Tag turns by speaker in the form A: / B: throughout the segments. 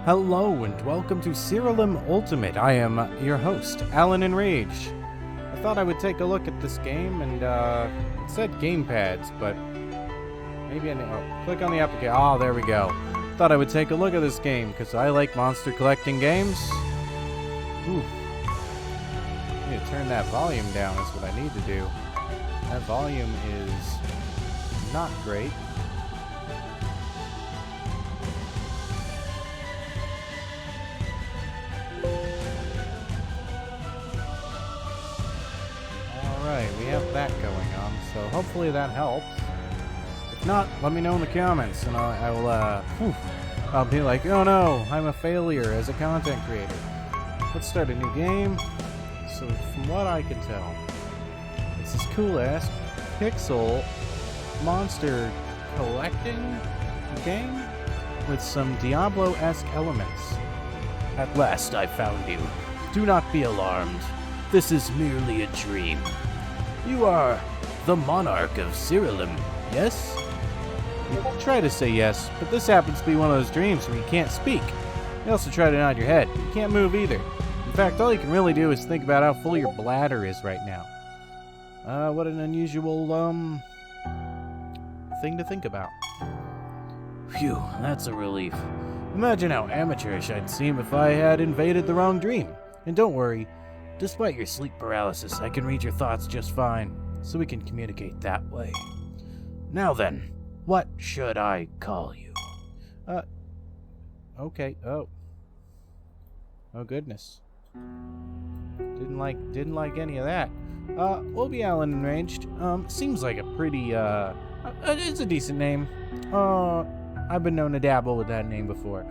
A: Hello and welcome to Siralim Ultimate. I am your host, Allan Enraged. I thought I would take a look at this game and it said gamepads, but maybe click on the application. Oh, there we go. Thought I would take a look at this game because I like monster collecting games. Ooh. I need to turn that volume down is what I need to do. That volume is not great. We have that going on, so hopefully that helps. If not, let me know in the comments, and I'll be like, oh no, I'm a failure as a content creator. Let's start a new game. So from what I can tell, it's this cool-ass pixel monster collecting game with some Diablo-esque elements. At last I found you. Do not be alarmed. This is merely a dream. You are the monarch of Siralim, yes? You try to say yes, but this happens to be one of those dreams where you can't speak. You also try to nod your head. You can't move either. In fact, all you can really do is think about how full your bladder is right now. What an unusual, thing to think about. Phew, that's a relief. Imagine how amateurish I'd seem if I had invaded the wrong dream. And don't worry. Despite your sleep paralysis, I can read your thoughts just fine, so we can communicate that way. Now then, what should I call you? Okay, oh goodness. Didn't like any of that. We'll be Allan Enraged. Seems like a pretty, it's a decent name. I've been known to dabble with that name before.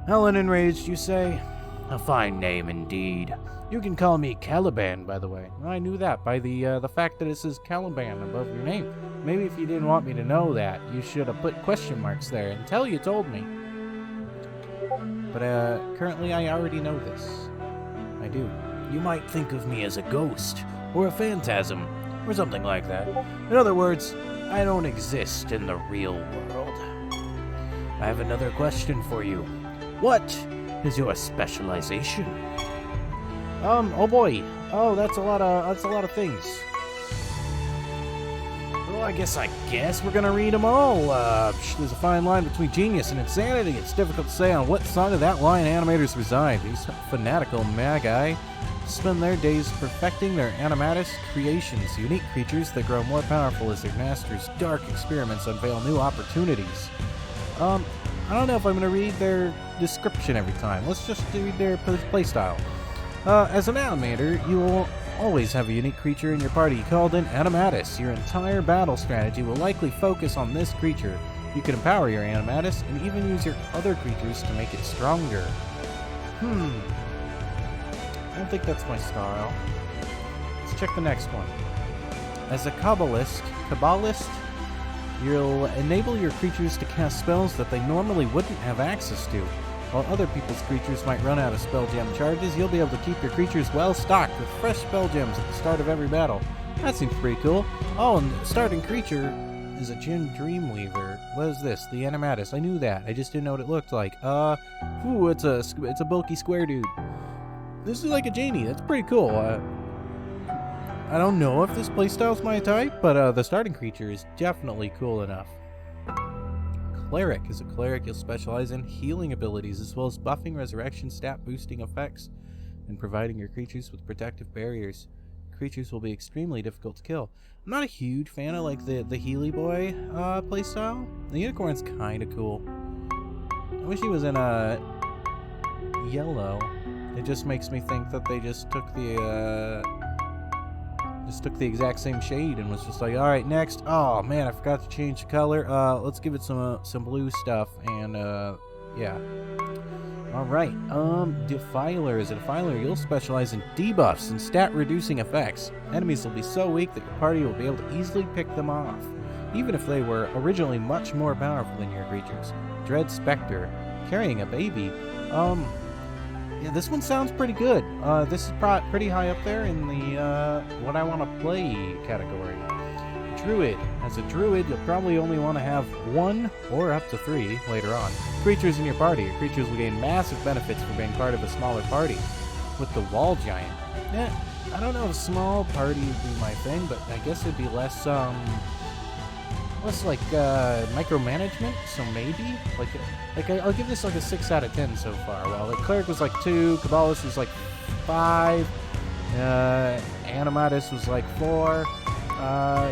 A: Allan Enraged, you say? A fine name indeed. You can call me Caliban, by the way. I knew that by the fact that it says Caliban above your name. Maybe if you didn't want me to know that, you should have put question marks there until you told me. But currently I already know this. I do. You might think of me as a ghost, or a phantasm, or something like that. In other words, I don't exist in the real world. I have another question for you. What is your specialization? Oh boy. Oh, that's a lot of things. Well, I guess we're gonna read them all. There's a fine line between genius and insanity. It's difficult to say on what side of that line animators reside. These fanatical magi spend their days perfecting their animatus creations, unique creatures that grow more powerful as their masters' dark experiments unveil new opportunities. I don't know if I'm gonna read their description every time. Let's just read their playstyle. As an animator, you will always have a unique creature in your party called an animatus. Your entire battle strategy will likely focus on this creature. You can empower your animatus and even use your other creatures to make it stronger. I don't think that's my style. Let's check the next one. As a Kabbalist, you'll enable your creatures to cast spells that they normally wouldn't have access to. While other people's creatures might run out of spell gem charges, you'll be able to keep your creatures well stocked with fresh spell gems at the start of every battle. That seems pretty cool. Oh, and the starting creature is a Jinn Dreamweaver. What is this? The Animatus. I knew that. I just didn't know what it looked like. It's a bulky square dude. This is like a genie. That's pretty cool. I don't know if this playstyle's my type, but the starting creature is definitely cool enough. Cleric. As a cleric, you'll specialize in healing abilities as well as buffing, resurrection, stat boosting effects, and providing your creatures with protective barriers. Creatures will be extremely difficult to kill. I'm not a huge fan of like the Healy Boy playstyle. The unicorn's kind of cool. I wish he was in yellow. It just makes me think that they just took the exact same shade and was just like, all right, next. Oh man, I forgot to change the color. Let's give it some blue stuff and yeah. All right. Defiler. As a Defiler, you'll specialize in debuffs and stat reducing effects. Enemies will be so weak that your party will be able to easily pick them off, even if they were originally much more powerful than your creatures. Dread Spectre. Carrying a baby. Yeah, this one sounds pretty good. This is pretty high up there in the what I want to play category. Druid. As a druid, you'll probably only want to have 1 or up to 3 later on creatures in your party. Your creatures will gain massive benefits for being part of a smaller party. With the wall giant, I don't know if small party would be my thing, but I guess it'd be less like micromanagement. So maybe I'll give this like a 6 out of 10 so far. Well, the cleric was like 2, Cabalist was like 5, Animatus was like 4,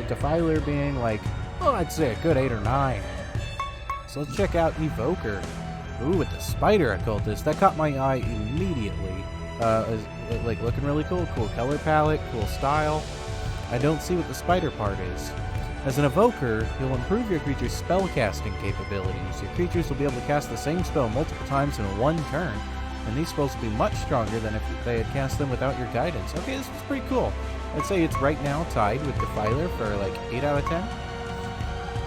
A: Defiler being like, I'd say a good 8 or 9. So let's check out Evoker. Ooh, with the spider occultist, that caught my eye immediately. Like looking really cool color palette, cool style. I don't see what the spider part is. As an evoker, you'll improve your creature's spellcasting capabilities. Your creatures will be able to cast the same spell multiple times in one turn, and these spells will be much stronger than if they had cast them without your guidance. Okay, this is pretty cool. I'd say it's right now tied with Defiler for like 8 out of 10.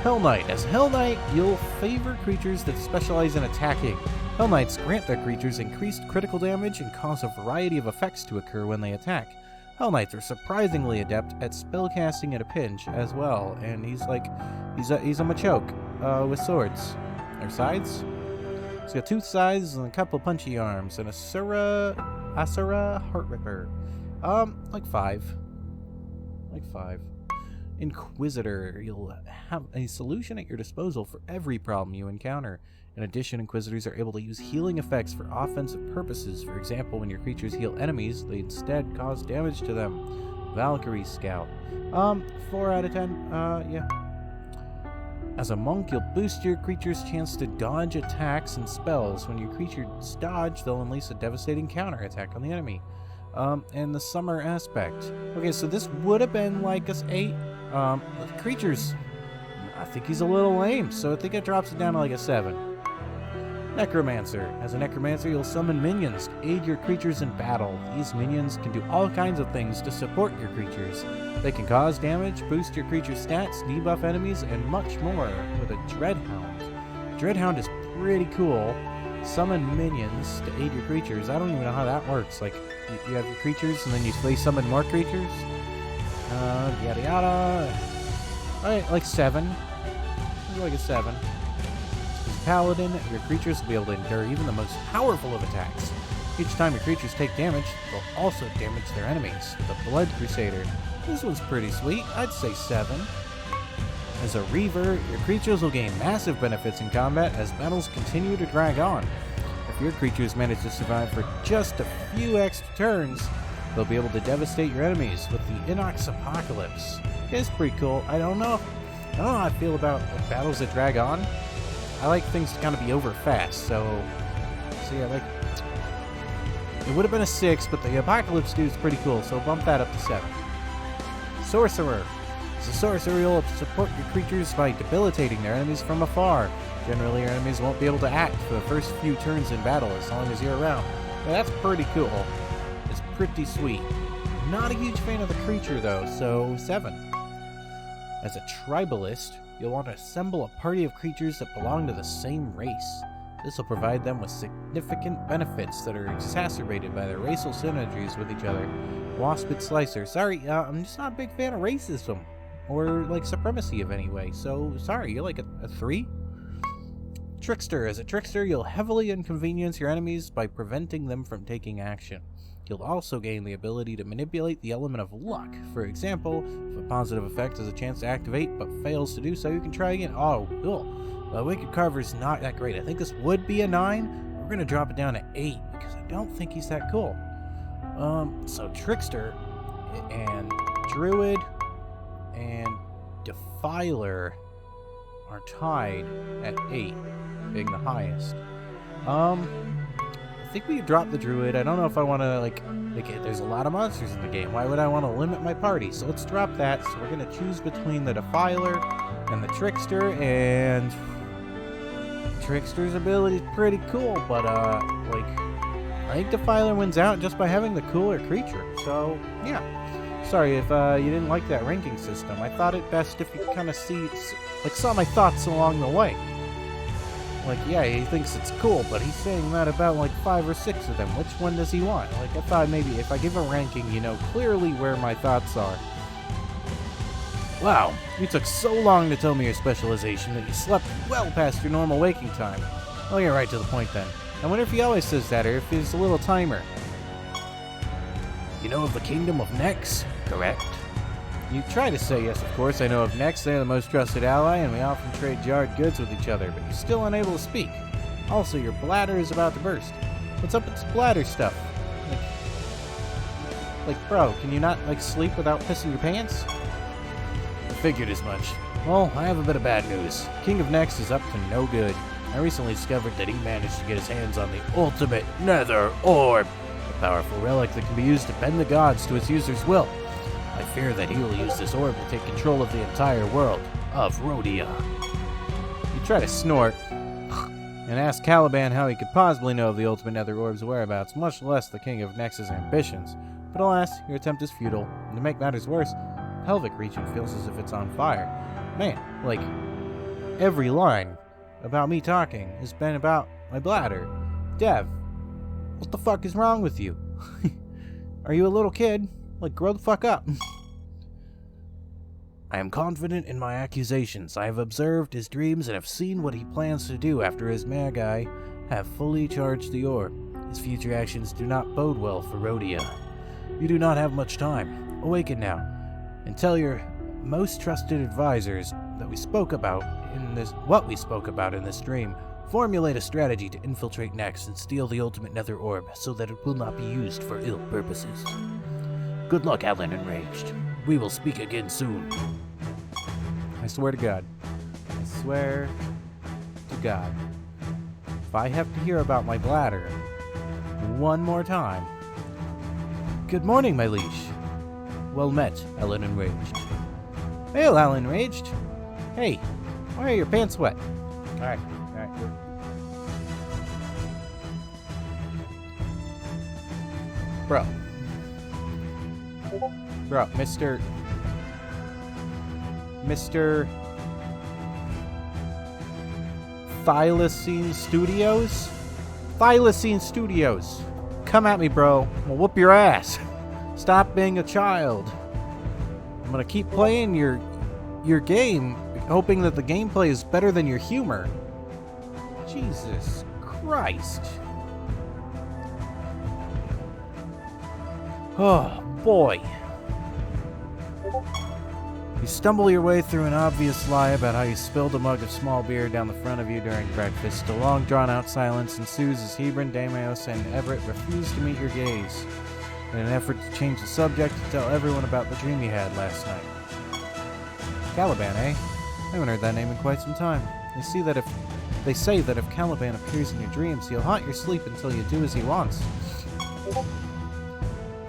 A: Hell Knight. As Hell Knight, you'll favor creatures that specialize in attacking. Hell Knights grant their creatures increased critical damage and cause a variety of effects to occur when they attack. Hell Knights are surprisingly adept at spellcasting at a pinch as well, and he's a Machoke with swords. Or sides? He's got 2 sides and a couple punchy arms, and Asura Heartripper. Like 5. Like 5. Inquisitor. You'll have a solution at your disposal for every problem you encounter. In addition, Inquisitors are able to use healing effects for offensive purposes. For example, when your creatures heal enemies, they instead cause damage to them. Valkyrie Scout. 4 out of 10. Yeah. As a monk, you'll boost your creature's chance to dodge attacks and spells. When your creatures dodge, they'll unleash a devastating counterattack on the enemy. And the summer aspect. Okay, so this would have been like us 8. Creatures, I think he's a little lame, so I think it drops it down to like a 7. Necromancer. As a Necromancer, you'll summon minions to aid your creatures in battle. These minions can do all kinds of things to support your creatures. They can cause damage, boost your creature's stats, debuff enemies, and much more with a Dreadhound. Dreadhound is pretty cool. Summon minions to aid your creatures. I don't even know how that works. Like, you have your creatures, and then you summon more creatures? Yada yada. Alright, like 7. Like a 7. As Paladin, your creatures will be able to endure even the most powerful of attacks. Each time your creatures take damage, they'll also damage their enemies. The Blood Crusader. This one's pretty sweet. I'd say 7. As a Reaver, your creatures will gain massive benefits in combat as battles continue to drag on. If your creatures manage to survive for just a few extra turns, they'll be able to devastate your enemies with the Inox Apocalypse. It's pretty cool. I don't know how I feel about battles that drag on. I like things to kind of be over fast, so yeah, like, it would have been a 6, but the Apocalypse dude is pretty cool, so bump that up to 7. Sorcerer. As a sorcerer, you'll support your creatures by debilitating their enemies from afar. Generally, your enemies won't be able to act for the first few turns in battle as long as you're around. Now, that's pretty cool. It's pretty sweet. Not a huge fan of the creature, though, so 7. As a tribalist, you'll want to assemble a party of creatures that belong to the same race. This will provide them with significant benefits that are exacerbated by their racial synergies with each other. Waspid Slicer. Sorry, I'm just not a big fan of racism. Or, like, supremacy of any way. So, sorry, you're like a 3? Trickster. As a trickster, you'll heavily inconvenience your enemies by preventing them from taking action. You'll also gain the ability to manipulate the element of luck. For example, if a positive effect has a chance to activate but fails to do so, you can try again. Oh, cool. Wicked Carver's not that great. I think this would be a 9. We're going to drop it down to 8 because I don't think he's that cool. So Trickster and Druid and Defiler are tied at 8, being the highest. I think we could drop the Druid. I don't know if I want to, like, there's a lot of monsters in the game. Why would I want to limit my party? So let's drop that. So we're going to choose between the Defiler and the Trickster, and Trickster's ability is pretty cool, but, like, I think Defiler wins out just by having the cooler creature. So, yeah. Sorry if you didn't like that ranking system. I thought it best if you kind of saw my thoughts along the way. Like, yeah, he thinks it's cool, but he's saying that about like 5 or 6 of them. Which one does he want? Like, I thought maybe if I give a ranking, you know clearly where my thoughts are. Wow, you took so long to tell me your specialization that you slept well past your normal waking time. I'll get right to the point then. I wonder if he always says that or if he's a little timer. You know of the Kingdom of Nex, correct? You try to say yes, of course. I know of Nex, they're the most trusted ally, and we often trade jarred goods with each other, but you're still unable to speak. Also, your bladder is about to burst. What's up with this bladder stuff? Like, bro, can you not, sleep without pissing your pants? I figured as much. Well, I have a bit of bad news. King of Nex is up to no good. I recently discovered that he managed to get his hands on the ultimate nether orb, a powerful relic that can be used to bend the gods to its user's will. I fear that he will use this orb to take control of the entire world of Rhodia. You try to snort and ask Caliban how he could possibly know of the ultimate nether orb's whereabouts, much less the King of Nex's ambitions. But alas, your attempt is futile, and to make matters worse, the pelvic region feels as if it's on fire. Man, every line about me talking has been about my bladder. Dev, what the fuck is wrong with you? Are you a little kid? Grow the fuck up. I am confident in my accusations. I have observed his dreams and have seen what he plans to do after his Magi have fully charged the orb. His future actions do not bode well for Rhodia. You do not have much time. Awaken now, and tell your most trusted advisors that we spoke about in this dream. Formulate a strategy to infiltrate Nex and steal the ultimate nether orb so that it will not be used for ill purposes. Good luck, Allan Enraged. We will speak again soon. I swear to God. I swear to God. If I have to hear about my bladder one more time. Good morning, my liege. Well met, Allan Enraged. Hail, Allan Enraged. Hey, why are your pants wet? Alright, good. Bro, Mr. Thylacine Studios? Thylacine Studios. Come at me, bro. I'll whoop your ass. Stop being a child. I'm gonna keep playing your game, hoping that the gameplay is better than your humor. Jesus Christ. Oh, boy. You stumble your way through an obvious lie about how you spilled a mug of small beer down the front of you during breakfast. A long, drawn-out silence ensues as Hebron, Deimos, and Everett refuse to meet your gaze in an effort to change the subject to tell everyone about the dream you had last night. Caliban, eh? I haven't heard that name in quite some time. They say that if Caliban appears in your dreams, he'll haunt your sleep until you do as he wants.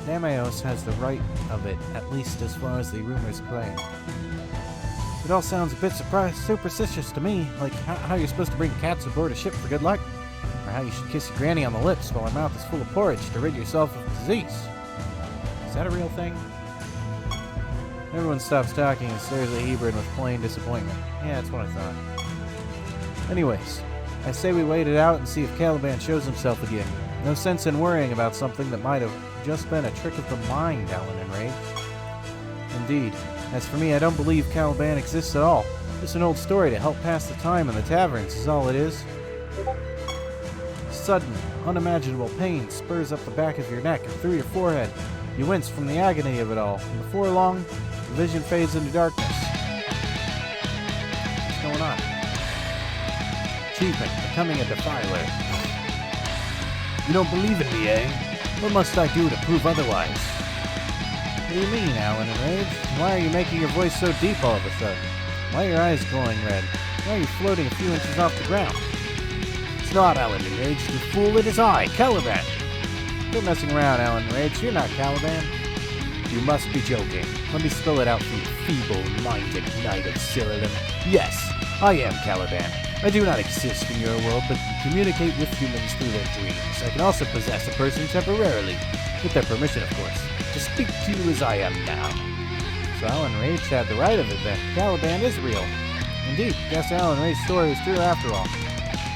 A: Deimos has the right of it, at least as far as the rumors claim. It all sounds a bit superstitious to me, like how you're supposed to bring cats aboard a ship for good luck, or how you should kiss your granny on the lips while her mouth is full of porridge to rid yourself of disease. Is that a real thing? Everyone stops talking and stares at Hebron with plain disappointment. Yeah, that's what I thought. Anyways, I say we wait it out and see if Caliban shows himself again. No sense in worrying about something that might have just been a trick of the mind, Allan Enraged. Indeed. As for me, I don't believe Caliban exists at all. Just an old story to help pass the time in the taverns is all it is. Sudden, unimaginable pain spurs up the back of your neck and through your forehead. You wince from the agony of it all, and before long, the vision fades into darkness. What's going on? Achievement, becoming a defiler. You don't believe in me, eh? What must I do to prove otherwise? What do you mean, Allan Enraged? Why are you making your voice so deep all of a sudden? Why are your eyes glowing red? Why are you floating a few inches off the ground? It's not Allan Enraged, you fool, it is I, Caliban! Quit messing around, Allan Enraged, you're not Caliban. You must be joking. Let me spell it out for you, feeble-minded knight of Siralim. Yes, I am Caliban. I do not exist in your world, but can communicate with humans through their dreams. I can also possess a person temporarily, with their permission, of course, to speak to you as I am now. So Allan Enraged had the right of it then. Caliban is real. Indeed, guess Allan Enraged's story was true after all.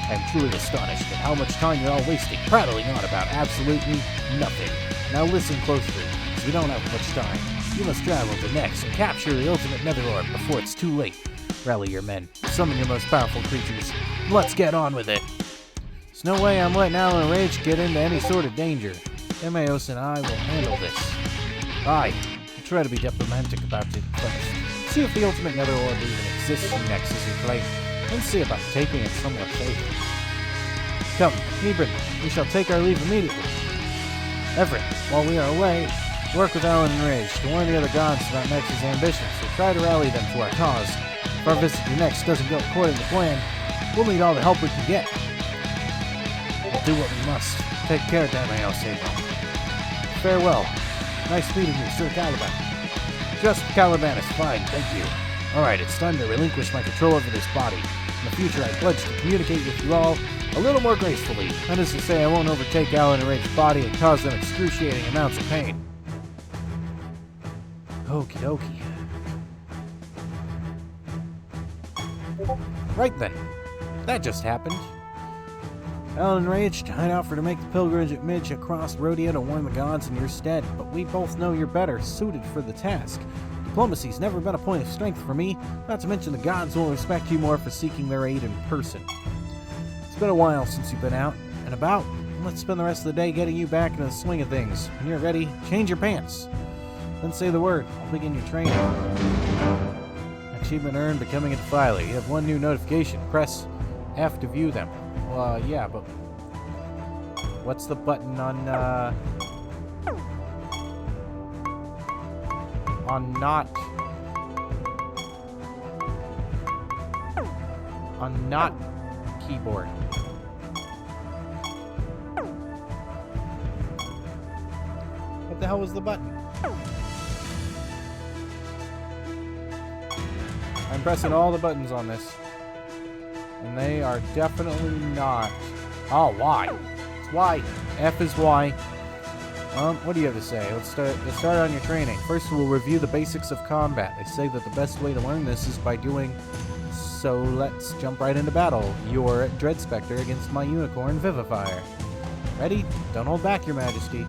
A: I am truly astonished at how much time you're all wasting prattling on about absolutely nothing. Now listen closely, as we don't have much time. You must travel to Nex and capture the ultimate netherlord before it's too late. Rally your men, summon your most powerful creatures. Let's get on with it. There's no way I'm letting Allan Enraged get into any sort of danger. Emmaus and I will handle this. Aye, I'll try to be diplomatic about it first. See if the ultimate netherlord even exists in Nex as you claim. Then see about taking it somewhere safe. Come, Hebron, we shall take our leave immediately. Everett, while we are away, work with Allan Enraged to warn the other gods about Nex's ambitions and try to rally them to our cause. If our visit to Nex doesn't go according to plan, we'll need all the help we can get. We'll do what we must. Take care, Damael Sable. Farewell. Nice meeting you, Sir Caliban. Just Caliban is fine, thank you. Alright, it's time to relinquish my control over this body. In the future, I pledge to communicate with you all a little more gracefully. That is to say, I won't overtake Allan Enraged's body and cause them excruciating amounts of pain. Okie dokie. Right then. That just happened. Allan Enraged, I'd offer to make the pilgrimage at Midge across Rhodia to warn the gods in your stead, but we both know you're better suited for the task. Diplomacy's never been a point of strength for me, not to mention the gods will respect you more for seeking their aid in person. It's been a while since you've been out and about. Let's spend the rest of the day getting you back into the swing of things. When you're ready, change your pants. Then say the word. I'll begin your training. Achievement earned, becoming a defiler. You have one new notification. Press F to view them. Well, yeah, but what's the button on not keyboard? What the hell was the button? I'm pressing all the buttons on this. And they are definitely not. Oh, Y. It's Y. F is Y. What do you have to say? Let's start on your training. First, we'll review the basics of combat. They say that the best way to learn this is by doing so. Let's jump right into battle. Your Dread Spectre against my Unicorn Vivifier. Ready? Don't hold back, Your Majesty.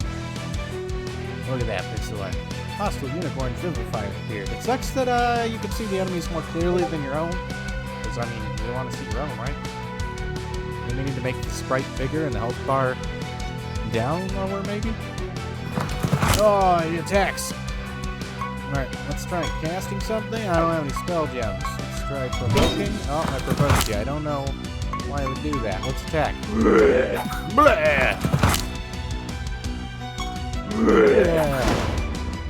A: Look at that pixel art. Hostile Unicorn Vivifier appeared. It sucks that you can see the enemies more clearly than your own. Because, I mean, you want to see your own, right? Then we need to make the sprite bigger and the health bar down lower, maybe? Oh, he attacks! Alright, let's try casting something. I don't have any spell gems. Let's try provoking. Oh, I provoked you. I don't know why I would do that. Let's attack. Yeah.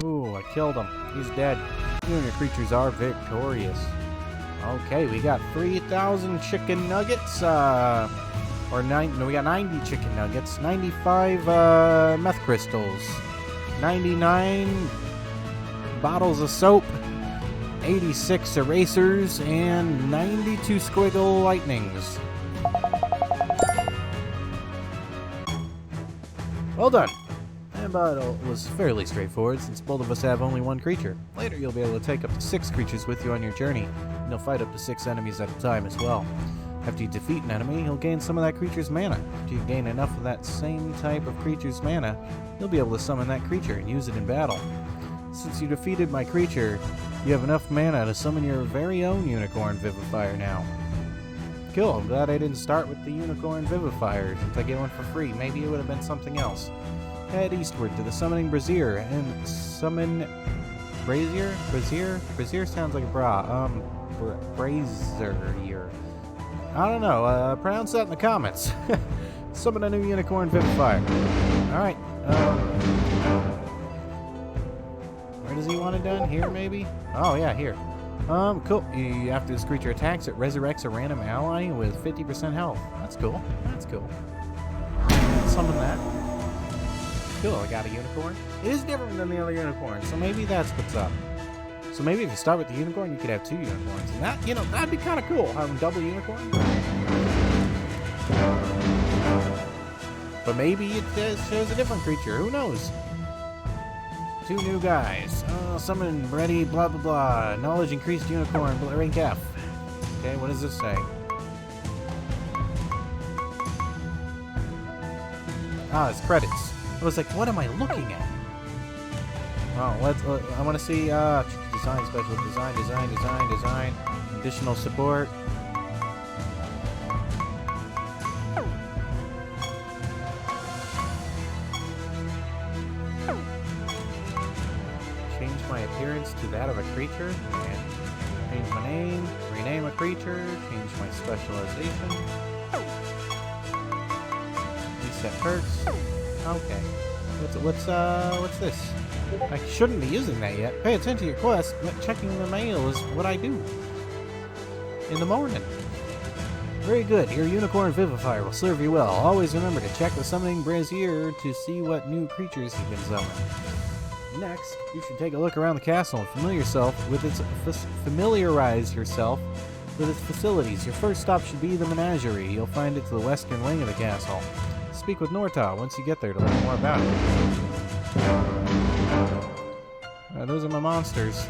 A: Ooh, I killed him. He's dead. You and your creatures are victorious. Okay, we got 3,000 chicken nuggets. We got 90 chicken nuggets, 95 meth crystals, 99 bottles of soap, 86 erasers, and 92 squiggle lightnings. Well done. That battle was fairly straightforward since both of us have only one creature. Later you'll be able to take up to 6 creatures with you on your journey, and you'll fight up to 6 enemies at a time as well. After you defeat an enemy, you'll gain some of that creature's mana. After you gain enough of that same type of creature's mana, you'll be able to summon that creature and use it in battle. Since you defeated my creature, you have enough mana to summon your very own Unicorn Vivifier now. Cool, I'm glad I didn't start with the Unicorn Vivifier, since I get one for free. Maybe it would have been something else. Head eastward to the Summoning Brazier and summon... Brazier? Brazier? Brazier sounds like a bra. Brazier. I don't know. Pronounce that in the comments. Summon a new Unicorn Vivifier. Alright. Where does he want it done? Here, maybe? Oh, yeah, here. Cool. After this creature attacks, it resurrects a random ally with 50% health. That's cool. That's cool. Summon that. Cool, I got a unicorn. It is different than the other unicorns, so maybe that's what's up. So maybe if you start with the unicorn, you could have 2 unicorns. And that, that'd be kind of cool, having double unicorn. But maybe it shows a different creature. Who knows? 2 new guys. Summon, ready, blah, blah, blah. Knowledge increased unicorn, rank F. Okay, what does this say? Ah, it's credits. I was like, what am I looking at? I want to see design, special design, additional support. Change my appearance to that of a creature. And change my name. Rename a creature. Change my specialization. Reset perks. Okay. What's this? I shouldn't be using that yet. Pay attention to your quest. Checking the mail is what I do in the morning. Very good. Your Unicorn Vivifier will serve you well. Always remember to check the Summoning Brazier to see what new creatures you can summon. Next, you should take a look around the castle and familiarize yourself with its facilities. Your first stop should be the menagerie. You'll find it to the western wing of the castle. Speak with Norta once you get there to learn more about it. Those are my monsters.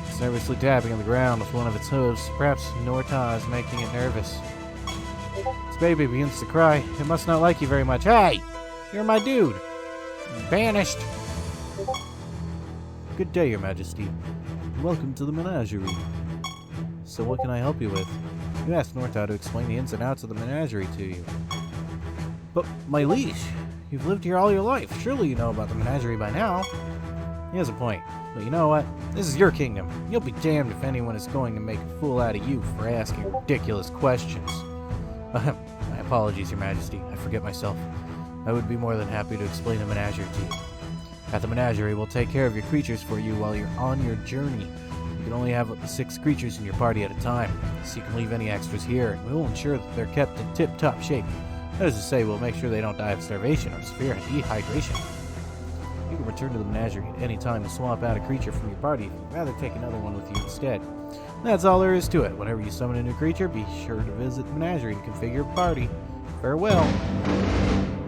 A: It's nervously tapping on the ground with one of its hooves. Perhaps Norta is making it nervous. Its baby begins to cry. It must not like you very much. Hey! You're my dude! Banished! Good day, Your Majesty. Welcome to the menagerie. So what can I help you with? You asked Norta to explain the ins and outs of the menagerie to you. But, my liege, you've lived here all your life. Surely you know about the menagerie by now. He has a point. But you know what? This is your kingdom. You'll be damned if anyone is going to make a fool out of you for asking ridiculous questions. My apologies, Your Majesty. I forget myself. I would be more than happy to explain the menagerie to you. At the menagerie, we'll take care of your creatures for you while you're on your journey. You can only have up to 6 creatures in your party at a time, so you can leave any extras here, and we will ensure that they're kept in tip-top shape. That is to say, we'll make sure they don't die of starvation or severe dehydration. You can return to the menagerie at any time to swap out a creature from your party if you'd rather take another one with you instead. That's all there is to it. Whenever you summon a new creature, be sure to visit the menagerie to configure your party. Farewell.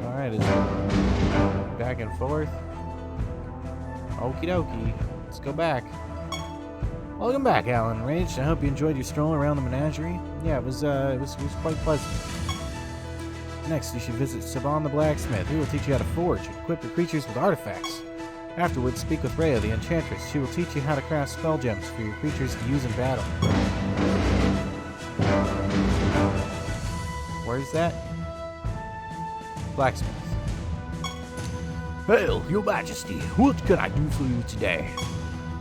A: Alright, is it back and forth? Okie dokie. Let's go back. Welcome back, Allan Enraged. I hope you enjoyed your stroll around the menagerie. Yeah, it was quite pleasant. Next, you should visit Saban the Blacksmith. He will teach you how to forge and equip your creatures with artifacts. Afterwards, speak with Rhea, the Enchantress. She will teach you how to craft spell gems for your creatures to use in battle. Where's that? Blacksmith.
B: Hail, Your Majesty. What can I do for you today?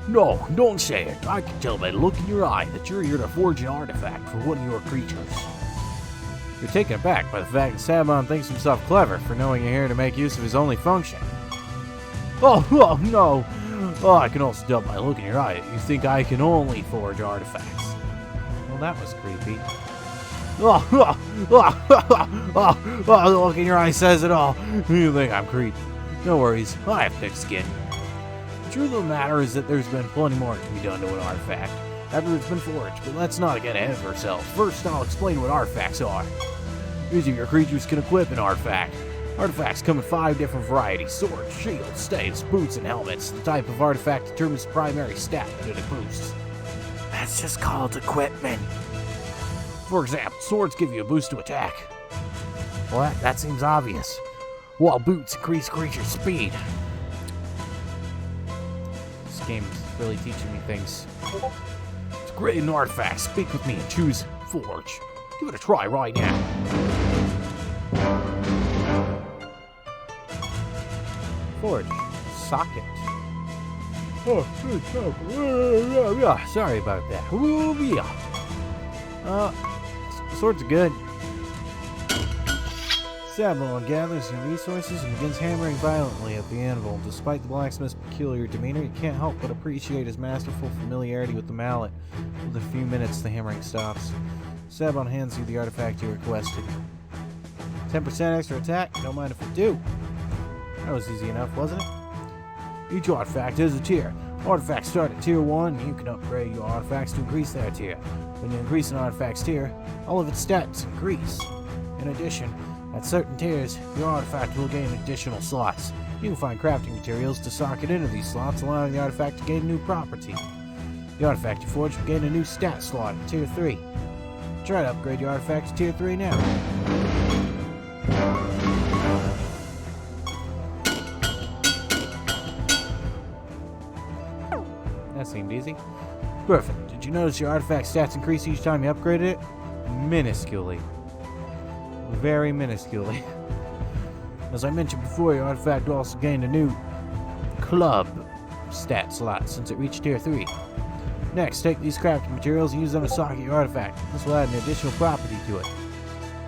B: No, don't say it. I can tell by the look in your eye that you're here to forge an artifact for one of your creatures.
A: You're taken aback by the fact that Saban thinks himself clever for knowing you're here to make use of his only function.
B: Oh, no. Oh, I can also tell by the look in your eye that you think I can only forge artifacts.
A: Well, that was creepy.
B: The look in your eye says it all. You think I'm creepy. No worries, I have thick skin. The truth of the matter is that there's been plenty more to be done to an artifact after it's been forged, but let's not get ahead of ourselves. First, I'll explain what artifacts are. Each of your creatures can equip an artifact. Artifacts come in 5 different varieties: swords, shields, staves, boots, and helmets. The type of artifact determines the primary stat that it boosts. That's just called equipment. For example, swords give you a boost to attack. Well, that seems obvious. While boots increase creature speed.
A: This game's really teaching me things.
B: To create an artifact, speak with me and choose Forge. Give it a try right now.
A: Forge. Socket.
B: Sorry about that.
A: Swords are good. Saban gathers your resources and begins hammering violently at the anvil. Despite the blacksmith's peculiar demeanor, you can't help but appreciate his masterful familiarity with the mallet. With a few minutes, the hammering stops. Saban hands you the artifact you requested. 10% extra attack? Don't mind if I do. That was easy enough, wasn't it?
B: Each artifact has a tier. Artifacts start at tier 1, and you can upgrade your artifacts to increase their tier. When you increase an artifact's tier, all of its stats increase. In addition, at certain tiers, your artifact will gain additional slots. You can find crafting materials to socket into these slots, allowing the artifact to gain a new property. The artifact you forge will gain a new stat slot at tier 3. Try to upgrade your artifact to tier 3 now.
A: That seemed easy. Perfect. Did you notice your artifact stats increase each time you upgraded it? Minusculely. Very minusculely. As I mentioned before, your artifact also gained a new club stat slot since it reached tier 3. Next, take these crafting materials and use them to socket your artifact. This will add an additional property to it.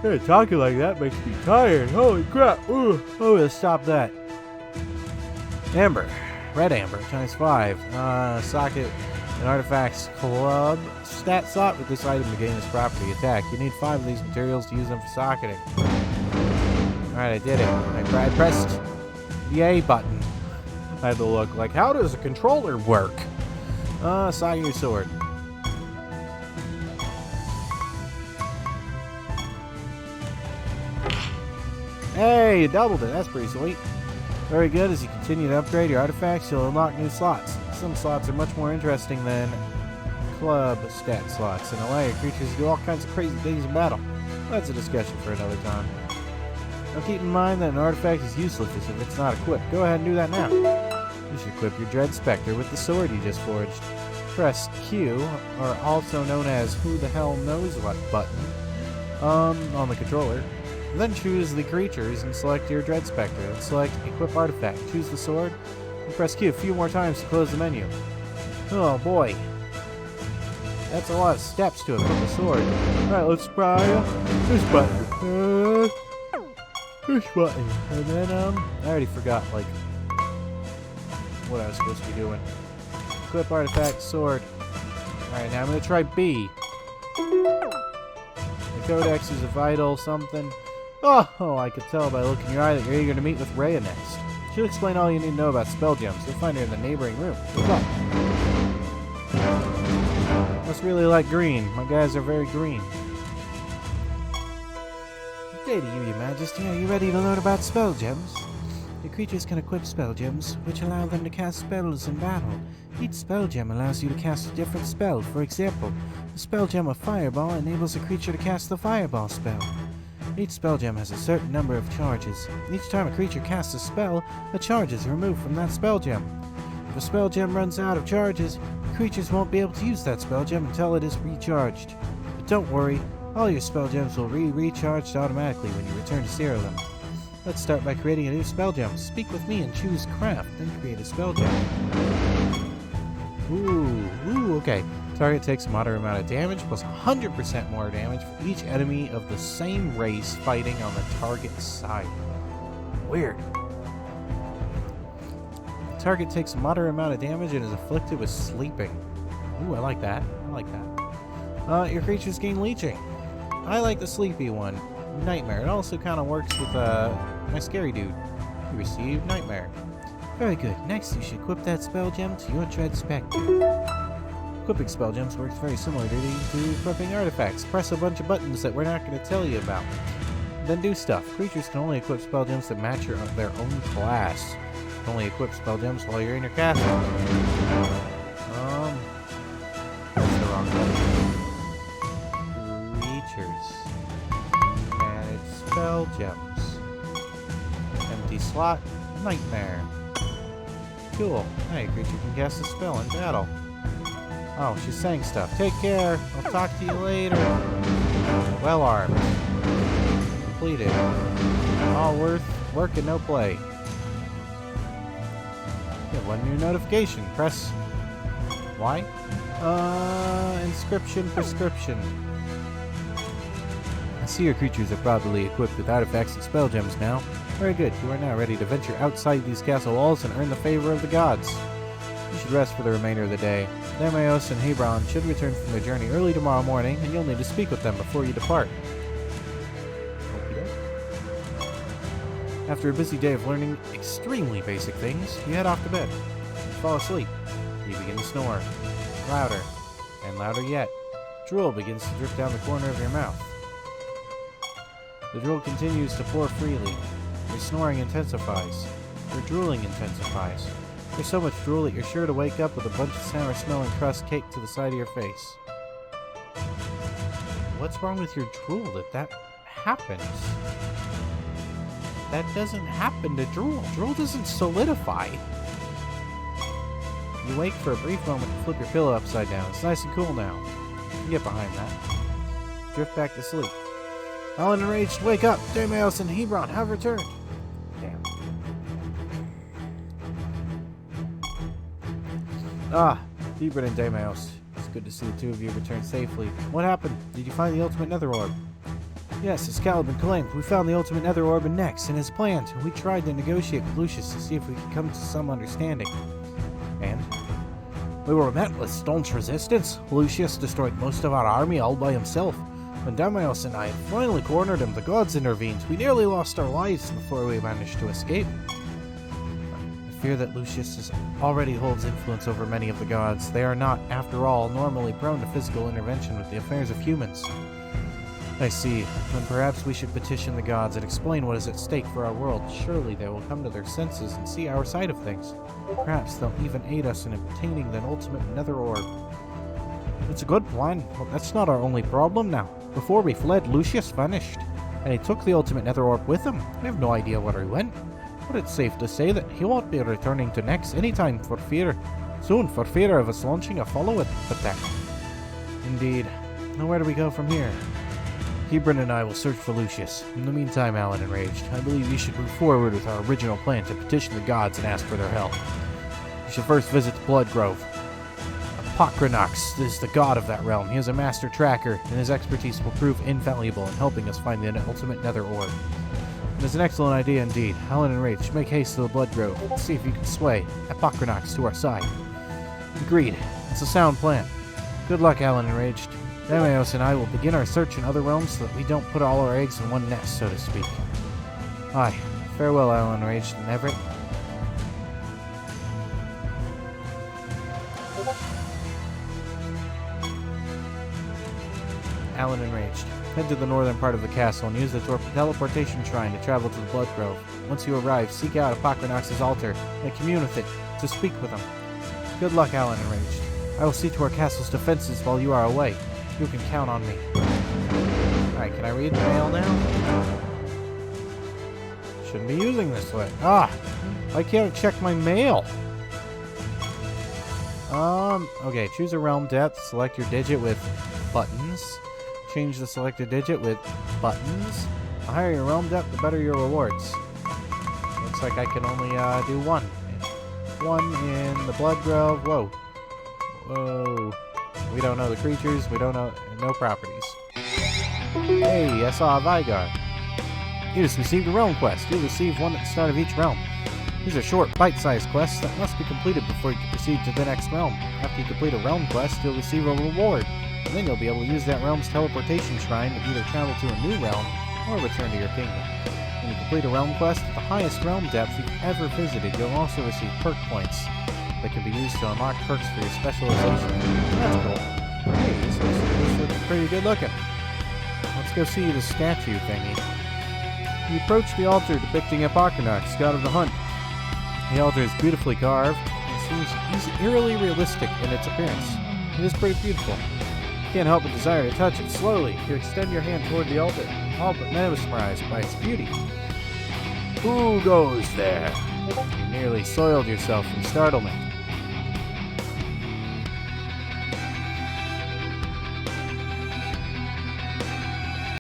B: Hey, talking like that makes me tired. Holy crap. Ooh.
A: Oh, let's stop that. Amber. Red amber times 5. Socket an artifact's club stat slot with this item to gain this property. Attack. You need 5 of these materials to use them for socketing. Alright, I did it. I pressed the A button. I had to look like, how does a controller work? Socket your sword. Hey, you doubled it. That's pretty sweet. Very good. As you continue to upgrade your artifacts, you'll unlock new slots. Some slots are much more interesting than club stat slots and allow your creatures to do all kinds of crazy things in battle. That's a discussion for another time. Now keep in mind that an artifact is useless if it's not equipped. Go ahead and do that now. You should equip your Dread Spectre with the sword you just forged. Press Q, or also known as who the hell knows what button, on the controller. Then choose the creatures and select your Dread Spectre. Then select Equip Artifact. Choose the sword and press Q a few more times to close the menu. Oh boy. That's a lot of steps to equip the sword. Alright, let's try this button. This button. And then, I already forgot, like, what I was supposed to be doing. Equip Artifact, sword. Alright, now I'm going to try B. The Codex is a vital something. Oh, I could tell by the look in your eye that you're eager to meet with Rhea next. She'll explain all you need to know about spell gems. You'll find her in the neighboring room. Good luck. Must really like green. My guys are very green. Good day to you, Your Majesty. Are you ready to learn about spell gems? Your creatures can equip spell gems, which allow them to cast spells in battle. Each spell gem allows you to cast a different spell. For example, the spell gem of Fireball enables a creature to cast the Fireball spell. Each spell gem has a certain number of charges. Each time a creature casts a spell, a charge is removed from that spell gem. If a spell gem runs out of charges, creatures won't be able to use that spell gem until it is recharged. But don't worry, all your spell gems will be recharged automatically when you return to Siralim. Let's start by creating a new spell gem. Speak with me and choose Craft, then create a spell gem. Ooh, okay. Target takes a moderate amount of damage, plus 100% more damage for each enemy of the same race fighting on the target side. Weird. Target takes a moderate amount of damage and is afflicted with sleeping. Ooh, I like that. I like that. Your creatures gain leeching. I like the sleepy one. Nightmare. It also kind of works with my scary dude. You receive Nightmare. Very good. Next, you should equip that spell gem to your Dread Spectre. Equipping spell gems works very similar to equipping artifacts. Press a bunch of buttons that we're not going to tell you about. Then do stuff. Creatures can only equip spell gems that match their own class. You can only equip spell gems while you're in your castle. That's the wrong button. Creatures. Manage spell gems. Empty slot. Nightmare. Cool. Now your creature can cast a spell in battle. Oh, she's saying stuff. Take care. I'll talk to you later. Well armed. Completed. All worth work and no play. Get one new notification. Press Y. Inscription prescription. I see your creatures are properly equipped with artifacts and spell gems now. Very good. You are now ready to venture outside these castle walls and earn the favor of the gods. You should rest for the remainder of the day. Demeos and Hebron should return from their journey early tomorrow morning, and you'll need to speak with them before you depart. After a busy day of learning extremely basic things, you head off to bed. You fall asleep. You begin to snore. Louder. And louder yet. Drool begins to drip down the corner of your mouth. The drool continues to pour freely. Your snoring intensifies. Your drooling intensifies. There's so much drool that you're sure to wake up with a bunch of sour-smelling crust caked to the side of your face. What's wrong with your drool that happens? That doesn't happen to drool. Drool doesn't solidify. You wake for a brief moment to flip your pillow upside down. It's nice and cool now. You can get behind that. Drift back to sleep. Allan Enraged, wake up! Deimos and Hebron have returned. Damn. Ah, Hebron and Deimos. It's good to see the two of you return safely. What happened? Did you find the ultimate nether orb? Yes, as Caliban claimed, we found the ultimate nether orb in Nex, and as planned, we tried to negotiate with Lucius to see if we could come to some understanding. And? We were met with staunch resistance. Lucius destroyed most of our army all by himself. When Deimos and I had finally cornered him, the gods intervened. We nearly lost our lives before we managed to escape. I fear that Lucius already holds influence over many of the gods. They are not, after all, normally prone to physical intervention with the affairs of humans. I see. Then perhaps we should petition the gods and explain what is at stake for our world. Surely they will come to their senses and see our side of things. Perhaps they'll even aid us in obtaining the ultimate nether orb. It's a good plan, but that's not our only problem now. Before we fled, Lucius vanished, and he took the ultimate nether orb with him. We have no idea where he went, but it's safe to say that he won't be returning to Nex anytime soon for fear of us launching a follow-up attack. Indeed. Now where do we go from here? Hebron and I will search for Lucius. In the meantime, Allan Enraged, I believe you should move forward with our original plan to petition the gods and ask for their help. You should first visit the Blood Grove. Apocrynox is the god of that realm. He is a master tracker, and his expertise will prove invaluable in helping us find the ultimate nether orb. It is an excellent idea indeed. Allan Enraged, make haste to the Blood Grove. Let's see if you can sway Apocrynox to our side. Agreed. It's a sound plan. Good luck, Allan Enraged. Deimos and I will begin our search in other realms so that we don't put all our eggs in one nest, so to speak. Aye. Farewell, Allan Enraged and Everett. Allan Enraged. Head to the northern part of the castle and use the teleportation shrine to travel to the Blood Grove. Once you arrive, seek out Apocrynox's altar and commune with it to speak with him. Good luck, Allan Enraged. I will see to our castle's defenses while you are away. You can count on me. Alright, can I read the mail now? Shouldn't be using this way. Ah! I can't check my mail. Okay, choose a realm depth, select your digit with buttons. Change the selected digit with buttons. The higher your realm depth, the better your rewards. Looks like I can only do one. One in the Blood Grove. Whoa. Whoa. We don't know the creatures. We don't know no properties. Hey, I saw a Vigar. You just received a realm quest. You'll receive one at the start of each realm. These are short, bite-sized quests that must be completed before you can proceed to the next realm. After you complete a realm quest, you'll receive a reward. And then you'll be able to use that realm's teleportation shrine to either travel to a new realm or return to your kingdom. When you complete a realm quest at the highest realm depth you've ever visited, you'll also receive perk points that can be used to unlock perks for your specialization. That's cool. Hey, this looks pretty good looking. Let's go see the statue thingy. You approach the altar depicting Apocrynox, god of the hunt. The altar is beautifully carved and seems eerily realistic in its appearance. It is pretty beautiful. You can't help but desire to touch it. Slowly, you extend your hand toward the altar, all but mesmerized by its beauty. Who goes there? You nearly soiled yourself from startlement.